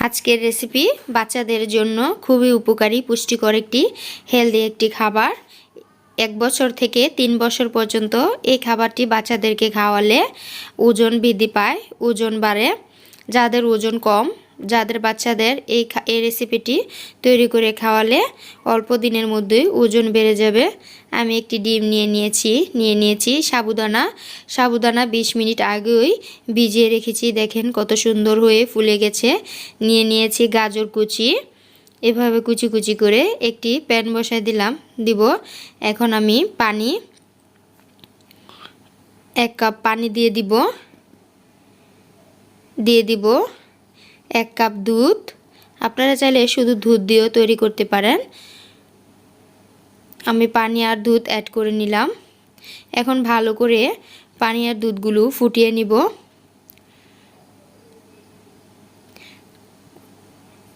আজকের রেসিপি বাচ্চাদের জন্য খুবই উপকারী পুষ্টিকর একটি হেলদি একটি খাবার। 1 বছর থেকে 3 বছর পর্যন্ত এই খাবারটি বাচ্চাদেরকে খাওয়ালে ওজন বৃদ্ধি পায়, ওজন বাড়ে। যাদের ওজন কম, যাদের বাচ্চাদের এই রেসিপিটি তৈরি করে খাওয়ালে অল্প দিনের মধ্যেই ওজন বেড়ে যাবে। আমি একটি ডিম নিয়ে নিয়েছি সাবুদানা 20 মিনিট আগেই ভিজিয়ে রেখেছি। দেখেন কত সুন্দর হয়ে ফুলে গেছে। নিয়েছি গাজর কুচি, এভাবে কুচি কুচি করে একটি প্যান বসায় দিব। এখন আমি 1 কাপ পানি দিয়ে দিব 1 কাপ দুধ। আপনারা চাইলে শুধু দুধ দিয়েও তৈরি করতে পারেন। আমি পানি আর দুধ অ্যাড করে নিলাম। এখন ভালো করে পানি আর দুধগুলো ফুটিয়ে নিব।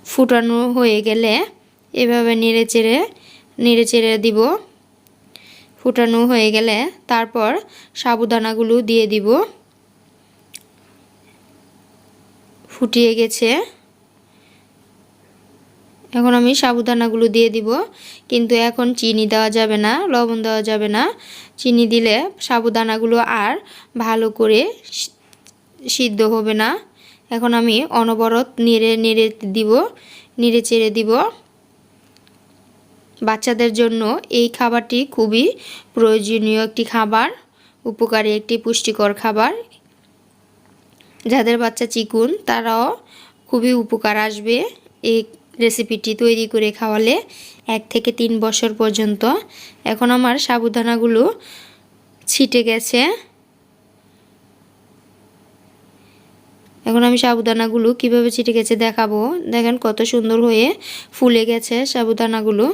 ফুটানো হয়ে গেলে এভাবে নেড়ে চেড়ে দিব। ফুটানো হয়ে গেলে তারপর সাবুদানাগুলো দিয়ে দিব। ফুটিয়ে গেছে। এখন আমি সাবুদানাগুলো দিয়ে দিব, কিন্তু এখন চিনি দেওয়া যাবে না, লবণ দেওয়া যাবে না। চিনি দিলে সাবুদানাগুলো আর ভালো করে সিদ্ধ হবে না। এখন আমি অনবরত নেড়ে চেড়ে দিব। বাচ্চাদের জন্য এই খাবারটি খুবই প্রয়োজনীয় একটি খাবার, উপকারী একটি পুষ্টিকর খাবার। যাদের বাচ্চা চিকুন তারাও খুবই উপকার আসবে এই রেসিপিটি তৈরি করে খাওয়ালে 1 থেকে 3 বছর পর্যন্ত। এখন আমার সাবুদানাগুলো ছিটে গেছে। এখন আমি সাবুদানাগুলো কিভাবে ছিটে গেছে দেখাবো। দেখেন কত সুন্দর হয়ে ফুলে গেছে সাবুদানাগুলো।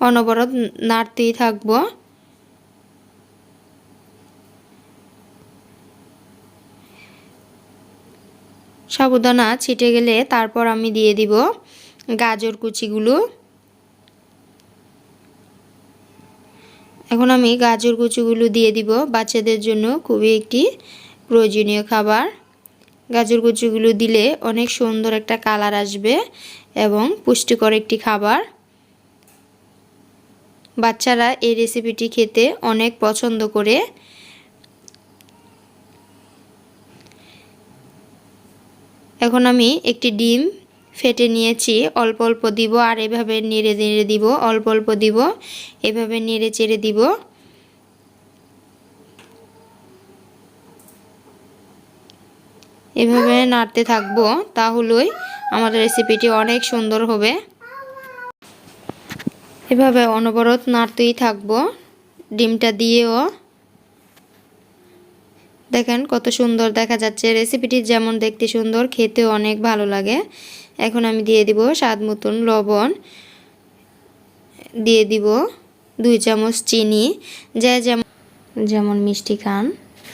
অনবরত নাড়তেই থাকবো। সাবুদানা ছিটে গেলে তারপর আমি দিয়ে দিব গাজর কুচিগুলো। এখন আমি গাজর কুচিগুলো দিয়ে দিব। বাচ্চাদের জন্য খুবই একটি প্রয়োজনীয় খাবার। গাজর কুচিগুলো দিলে অনেক সুন্দর একটা কালার আসবে এবং পুষ্টিকর একটি খাবার। বাচ্চারা এই রেসিপিটি খেতে অনেক পছন্দ করে। এখন আমি একটি ডিম ফেটে নিয়েছি, অল্প অল্প দিব আর এভাবে নেড়ে দিব, অল্প অল্প দিব, এভাবে নেড়ে চেড়ে দিব। এভাবে নাড়তে থাকবো, তাহলেই আমাদের রেসিপিটি অনেক সুন্দর হবে। এভাবে অনবরত নাড়তেই থাকবো ডিমটা দিয়েও। দেখেন কত সুন্দর দেখা যাচ্ছে। রেসিপিটি যেমন দেখতে সুন্দর, খেতেও অনেক ভালো লাগে। এখন আমি দিয়ে দিব স্বাদ মতন লবণ, দিয়ে দিব 2 চামচ চিনি। যেমন মিষ্টি খান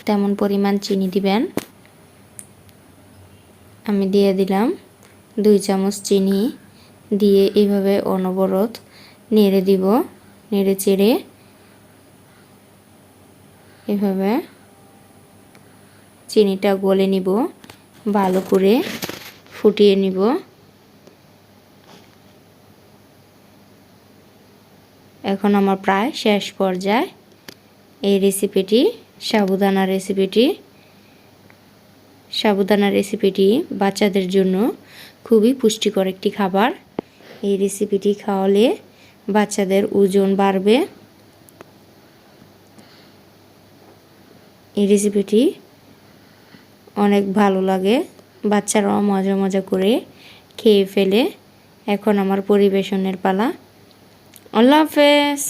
তেমন পরিমাণ চিনি দিবেন। আমি দিয়ে দিলাম 2 চামচ চিনি। দিয়ে এইভাবে অনবরত নেড়ে দিব, নেড়ে চেড়ে এভাবে চিনিটা গলে নিব, ভালো করে ফুটিয়ে নিব। এখন আমার প্রায় শেষ পর্যায়ে এই রেসিপিটি, সাবুদানা রেসিপিটি বাচ্চাদের জন্য খুবই পুষ্টিকর একটি খাবার। এই রেসিপিটি খাওয়ালে বাচ্চাদের ওজন বাড়বে। এই রেসিপিটি অনেক ভালো লাগে, বাচ্চারাও মজা মজা করে খেয়ে ফেলে। এখন আমার পরিবেশনের পালা। আল্লাহ হাফেজ।